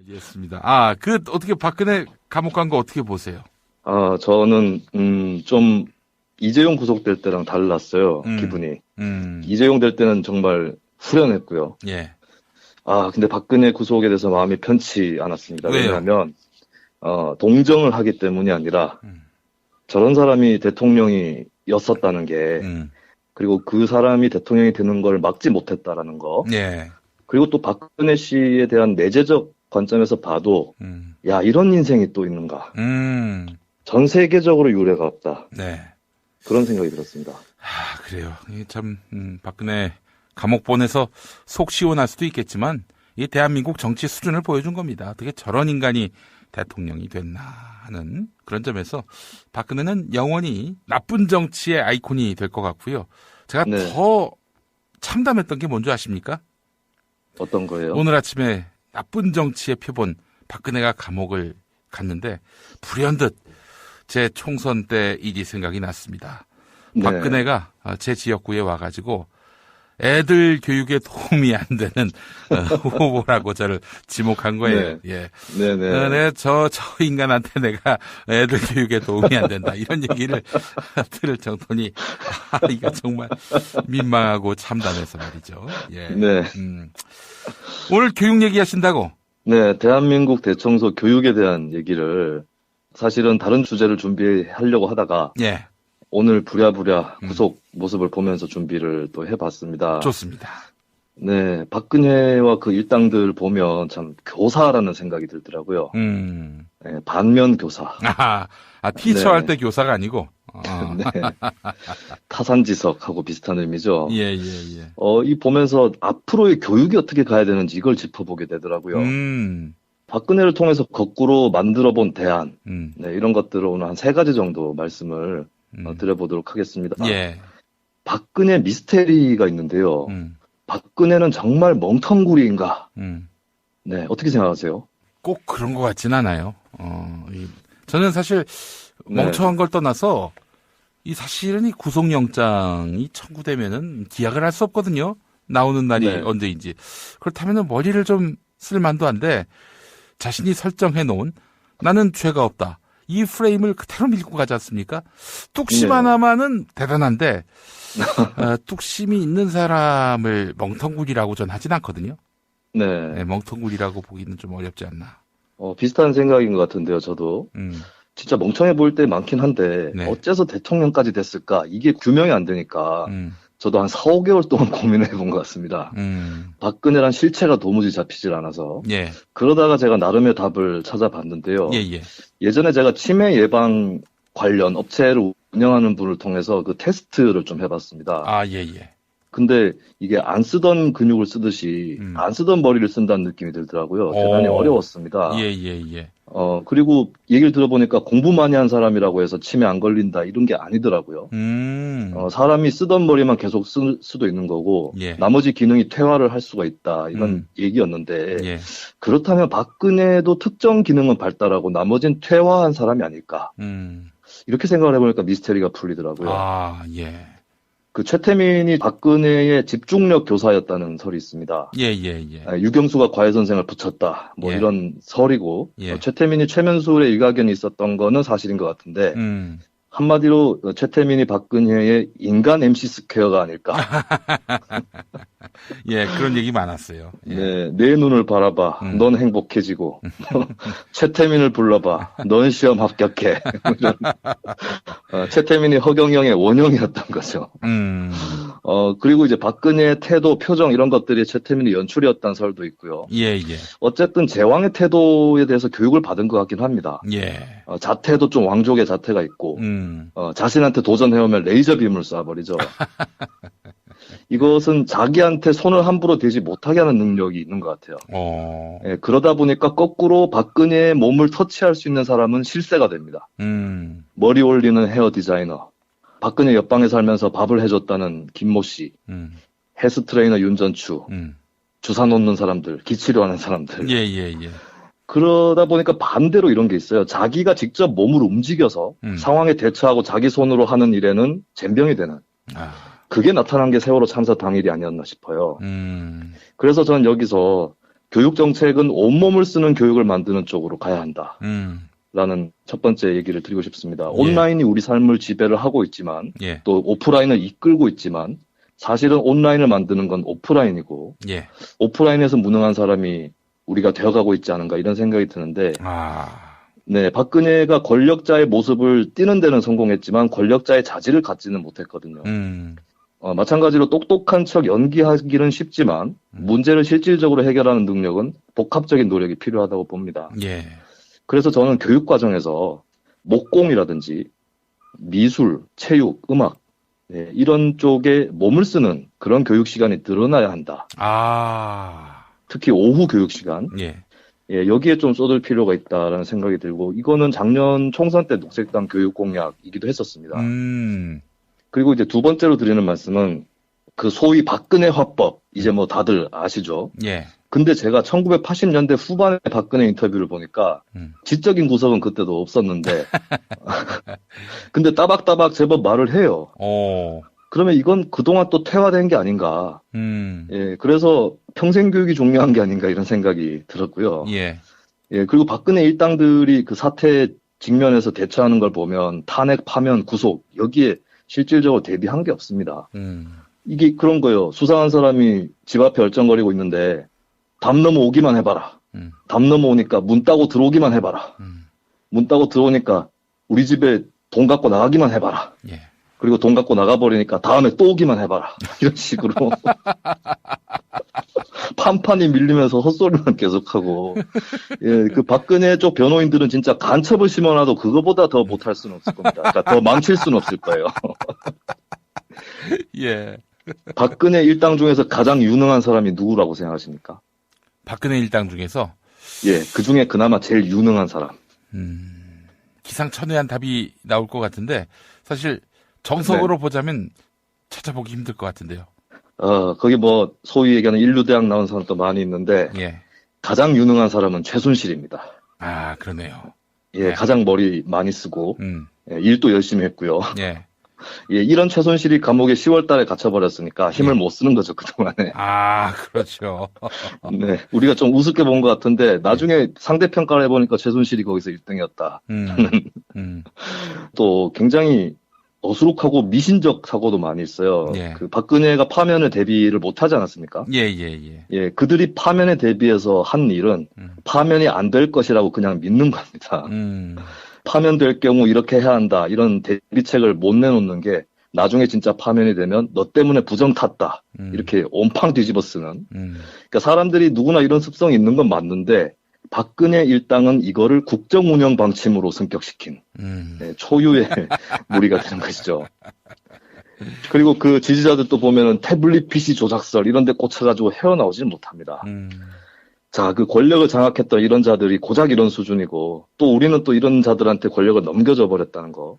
알겠습니다. 아, 어떻게 박근혜 감옥 간 거 어떻게 보세요? 저는, 좀, 이재용 구속될 때랑 달랐어요, 기분이. 이재용 될 때는 정말 후련했고요. 예. 근데 박근혜 구속에 대해서 마음이 편치 않았습니다. 왜요? 왜냐하면, 동정을 하기 때문이 아니라, 저런 사람이 대통령이었었다는 게, 그리고 그 사람이 대통령이 되는 걸 막지 못했다라는 거. 예. 그리고 또 박근혜 씨에 대한 내재적 관점에서 봐도, 야, 이런 인생이 또 있는가. 전 세계적으로 유례가 없다. 네. 그런 생각이 들었습니다. 그래요. 이게 참, 박근혜 감옥 보내서 속 시원할 수도 있겠지만, 이 대한민국 정치 수준을 보여준 겁니다. 어떻게 저런 인간이 대통령이 됐나 하는 그런 점에서 박근혜는 영원히 나쁜 정치의 아이콘이 될 것 같고요. 제가 네. 더 참담했던 게 뭔지 아십니까? 어떤 거예요? 오늘 아침에 나쁜 정치의 표본 박근혜가 감옥을 갔는데 불현듯 제 총선 때 일이 생각이 났습니다. 네. 박근혜가 제 지역구에 와가지고 애들 교육에 도움이 안 되는 후보라고 저를 지목한 거예요. 네. 예. 네네. 저 인간한테 내가 애들 교육에 도움이 안 된다. 이런 얘기를 들을 정도니, 이거 정말 민망하고 참담해서 말이죠. 예. 네. 오늘 교육 얘기하신다고? 네, 대한민국 대청소 교육에 대한 얘기를 사실은 다른 주제를 준비하려고 하다가 예. 오늘 부랴부랴 구속 모습을 보면서 준비를 또 해봤습니다. 좋습니다. 네, 박근혜와 그 일당들 보면 참 교사라는 생각이 들더라고요. 네, 반면 교사. 티처 네. 할 때 교사가 아니고. 네. 타산지석하고 비슷한 의미죠. 예. 이 보면서 앞으로의 교육이 어떻게 가야 되는지 이걸 짚어보게 되더라고요. 박근혜를 통해서 거꾸로 만들어 본 대안, 네, 이런 것들을 오늘 한 3가지 정도 말씀을 드려보도록 하겠습니다. 예. 박근혜 미스테리가 있는데요. 박근혜는 정말 멍텅구리인가? 네, 어떻게 생각하세요? 꼭 그런 것 같진 않아요. 저는 사실 멍청한 걸 떠나서 사실은 이 구속영장이 청구되면은 기약을 할 수 없거든요. 나오는 날이 네. 언제인지. 그렇다면은 머리를 좀 쓸 만도 한데 자신이 설정해 놓은 나는 죄가 없다. 이 프레임을 그대로 밀고 가지 않습니까? 뚝심 네. 하나만은 대단한데 뚝심이 있는 사람을 멍텅구리라고 전 하진 않거든요. 네. 멍텅구리라고 보기는 좀 어렵지 않나. 비슷한 생각인 것 같은데요, 저도. 진짜 멍청해 보일 때 많긴 한데, 네. 어째서 대통령까지 됐을까? 이게 규명이 안 되니까, 저도 한 4, 5개월 동안 고민을 해본 것 같습니다. 박근혜란 실체가 도무지 잡히질 않아서. 예. 그러다가 제가 나름의 답을 찾아봤는데요. 예. 예전에 제가 치매 예방 관련 업체를 운영하는 분을 통해서 그 테스트를 좀 해봤습니다. 예. 근데 이게 안 쓰던 근육을 쓰듯이 안 쓰던 머리를 쓴다는 느낌이 들더라고요. 대단히 어려웠습니다. 예. 그리고 얘기를 들어보니까 공부 많이 한 사람이라고 해서 치매 안 걸린다 이런 게 아니더라고요. 사람이 쓰던 머리만 계속 쓸 수도 있는 거고 예. 나머지 기능이 퇴화를 할 수가 있다 이런 얘기였는데 예. 그렇다면 박근혜도 특정 기능은 발달하고 나머지는 퇴화한 사람이 아닐까 이렇게 생각을 해보니까 미스테리가 풀리더라고요. 예. 그 최태민이 박근혜의 집중력 교사였다는 설이 있습니다. 예. 유경수가 과외 선생을 붙였다. 예. 이런 설이고 예. 최태민이 최면술에 일가견이 있었던 거는 사실인 것 같은데 한마디로 최태민이 박근혜의 인간 MC 스퀘어가 아닐까. 예, 그런 얘기 많았어요. 예. 네, 내 눈을 바라봐. 넌 행복해지고. 최태민을 불러봐. 넌 시험 합격해. 최태민이 허경영의 원형이었던 거죠. 그리고 이제 박근혜의 태도, 표정 이런 것들이 최태민의 연출이었다는 설도 있고요. 예. 어쨌든 제왕의 태도에 대해서 교육을 받은 것 같긴 합니다. 예. 자태도 좀 왕족의 자태가 있고, 자신한테 도전해오면 레이저 빔을 쏴버리죠. 이것은 자기한테 손을 함부로 대지 못하게 하는 능력이 있는 것 같아요. 예, 그러다 보니까 거꾸로 박근혜의 몸을 터치할 수 있는 사람은 실세가 됩니다. 머리 올리는 헤어 디자이너, 박근혜 옆방에 살면서 밥을 해줬다는 김모 씨, 헬스 트레이너 윤전추, 주사 놓는 사람들, 기치료하는 사람들. 예. 그러다 보니까 반대로 이런 게 있어요. 자기가 직접 몸을 움직여서 상황에 대처하고 자기 손으로 하는 일에는 젬병이 되는. 그게 나타난 게 세월호 참사 당일이 아니었나 싶어요. 그래서 저는 여기서 교육 정책은 온몸을 쓰는 교육을 만드는 쪽으로 가야 한다. 라는 첫 번째 얘기를 드리고 싶습니다. 온라인이 우리 삶을 지배를 하고 있지만 또 오프라인을 이끌고 있지만 사실은 온라인을 만드는 건 오프라인이고 오프라인에서 무능한 사람이 우리가 되어가고 있지 않은가 이런 생각이 드는데 네, 박근혜가 권력자의 모습을 띠는 데는 성공했지만 권력자의 자질을 갖지는 못했거든요. 마찬가지로 똑똑한 척 연기하기는 쉽지만 문제를 실질적으로 해결하는 능력은 복합적인 노력이 필요하다고 봅니다. 그래서 저는 교육 과정에서 목공이라든지 미술, 체육, 음악 이런 쪽에 몸을 쓰는 그런 교육 시간이 늘어나야 한다. 특히 오후 교육 시간. 여기에 좀 쏟을 필요가 있다라는 생각이 들고 이거는 작년 총선 때 녹색당 교육 공약이기도 했었습니다. 그리고 이제 두 번째로 드리는 말씀은 그 소위 박근혜 화법 이제 뭐 다들 아시죠? 근데 제가 1980년대 후반에 박근혜 인터뷰를 보니까 지적인 구석은 그때도 없었는데 근데 따박따박 제법 말을 해요. 그러면 이건 그동안 또 퇴화된 게 아닌가. 그래서 평생 교육이 중요한 게 아닌가 이런 생각이 들었고요. 그리고 박근혜 일당들이 그 사태에 직면해서 대처하는 걸 보면 탄핵, 파면, 구속 여기에 실질적으로 대비한 게 없습니다. 이게 그런 거예요. 수상한 사람이 집 앞에 얼쩡거리고 있는데 담 넘어오기만 해봐라. 담 넘어오니까 문 따고 들어오기만 해봐라. 문 따고 들어오니까 우리 집에 돈 갖고 나가기만 해봐라. 그리고 돈 갖고 나가버리니까 다음에 또 오기만 해봐라. 이런 식으로. 판판이 밀리면서 헛소리만 계속하고. 그 박근혜 쪽 변호인들은 진짜 간첩을 심어놔도 그거보다 더 못할 수는 없을 겁니다. 그러니까 더 망칠 수는 없을 거예요. 박근혜 일당 중에서 가장 유능한 사람이 누구라고 생각하십니까? 박근혜 일당 중에서? 그 중에 그나마 제일 유능한 사람. 기상천외한 답이 나올 것 같은데, 사실 정석으로 보자면 찾아보기 힘들 것 같은데요. 거기 뭐 소위 얘기하는 인류대학 나온 사람도 많이 있는데 가장 유능한 사람은 최순실입니다. 그러네요. 가장 머리 많이 쓰고 일도 열심히 했고요. 이런 최순실이 감옥에 10월 달에 갇혀버렸으니까 힘을 못 쓰는 거죠, 그동안에. 그렇죠. 네. 우리가 좀 우습게 본 것 같은데, 나중에 상대평가를 해보니까 최순실이 거기서 1등이었다. 또 굉장히 어수룩하고 미신적 사고도 많이 있어요. 그 박근혜가 파면에 대비를 못 하지 않았습니까? 그들이 파면에 대비해서 한 일은 파면이 안 될 것이라고 그냥 믿는 겁니다. 파면될 경우 이렇게 해야 한다. 이런 대비책을 못 내놓는 게 나중에 진짜 파면이 되면 너 때문에 부정 탔다. 이렇게 온팡 뒤집어 쓰는. 그러니까 사람들이 누구나 이런 습성이 있는 건 맞는데 박근혜 일당은 이거를 국정 운영 방침으로 승격시킨 초유의 무리가 되는 것이죠. 그리고 그 지지자들도 보면은 태블릿 PC 조작설 이런 데 꽂혀가지고 헤어나오지는 못합니다. 자, 그 권력을 장악했던 이런 자들이 고작 이런 수준이고 또 우리는 또 이런 자들한테 권력을 넘겨줘 버렸다는 거.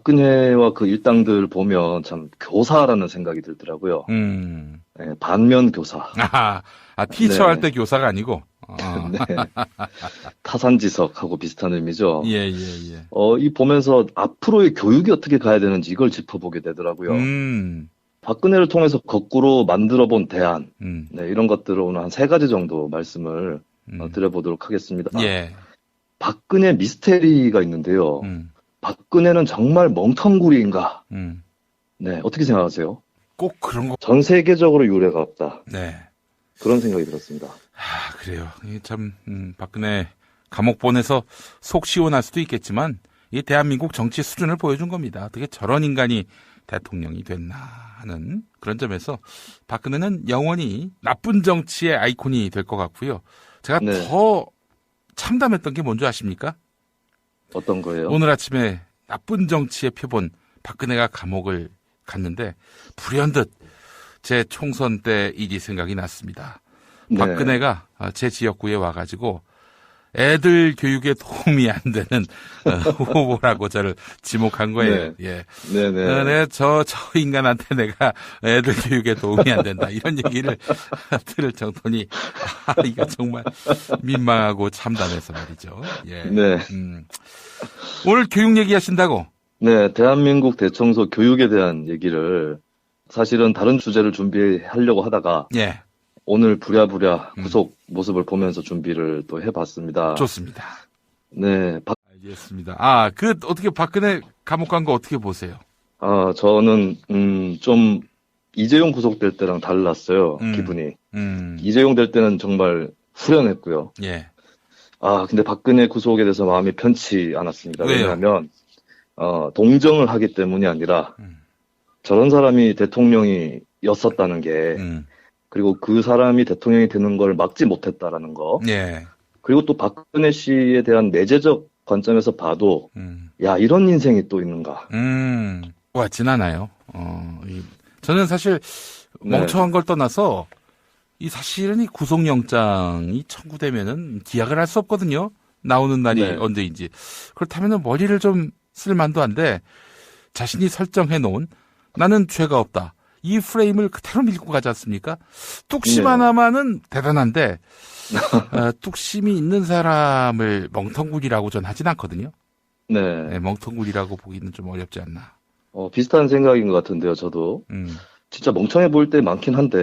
박근혜와 그 일당들 보면 참 교사라는 생각이 들더라고요. 네, 반면 교사. 티처 할 때 교사가 아니고. 네. 타산지석하고 비슷한 의미죠. 예. 이 보면서 앞으로의 교육이 어떻게 가야 되는지 이걸 짚어보게 되더라고요. 박근혜를 통해서 거꾸로 만들어 본 대안, 네, 이런 것들을 오늘 한 3가지 정도 말씀을 드려보도록 하겠습니다. 예. 박근혜 미스테리가 있는데요. 박근혜는 정말 멍텅구리인가? 네, 어떻게 생각하세요? 꼭 그런 거. 전 세계적으로 유례가 없다. 네. 그런 생각이 들었습니다. 그래요. 이게 참, 박근혜 감옥 보내서 속 시원할 수도 있겠지만, 이 대한민국 정치 수준을 보여준 겁니다. 어떻게 저런 인간이 대통령이 됐나 하는 그런 점에서 박근혜는 영원히 나쁜 정치의 아이콘이 될 것 같고요. 제가 네. 더 참담했던 게 뭔지 아십니까? 어떤 거예요? 오늘 아침에 나쁜 정치의 표본 박근혜가 감옥을 갔는데 불현듯 제 총선 때 일이 생각이 났습니다. 네. 박근혜가 제 지역구에 와가지고 애들 교육에 도움이 안 되는 후보라고 저를 지목한 거예요. 네. 예. 네네. 저 인간한테 내가 애들 교육에 도움이 안 된다. 이런 얘기를 들을 정도니, 이거 정말 민망하고 참담해서 말이죠. 예. 네. 오늘 교육 얘기하신다고? 네, 대한민국 대청소 교육에 대한 얘기를 사실은 다른 주제를 준비하려고 하다가 예. 오늘 부랴부랴 구속 모습을 보면서 준비를 또 해봤습니다. 좋습니다. 네, 알겠습니다. 어떻게 박근혜 감옥 간 거 어떻게 보세요? 저는 좀 이재용 구속될 때랑 달랐어요. 기분이. 이재용 될 때는 정말 후련했고요. 예. 근데 박근혜 구속에 대해서 마음이 편치 않았습니다. 왜요? 왜냐하면 동정을 하기 때문이 아니라 저런 사람이 대통령이었었다는 게 그리고 그 사람이 대통령이 되는 걸 막지 못했다라는 거. 예. 그리고 또 박근혜 씨에 대한 내재적 관점에서 봐도 야, 이런 인생이 또 있는가. 왔진 않아요. 저는 사실 멍청한 걸 떠나서 사실은 이 구속영장이 청구되면은 기약을 할 수 없거든요. 나오는 날이 네. 언제인지. 그렇다면은 머리를 좀 쓸 만도 한데 자신이 설정해 놓은 나는 죄가 없다. 이 프레임을 그대로 밀고 가지 않습니까? 뚝심 네. 하나만은 대단한데 뚝심이 있는 사람을 멍텅구리라고 전 하진 않거든요. 네. 멍텅구리라고 보기는 좀 어렵지 않나. 비슷한 생각인 것 같은데요, 저도. 진짜 멍청해 보일 때 많긴 한데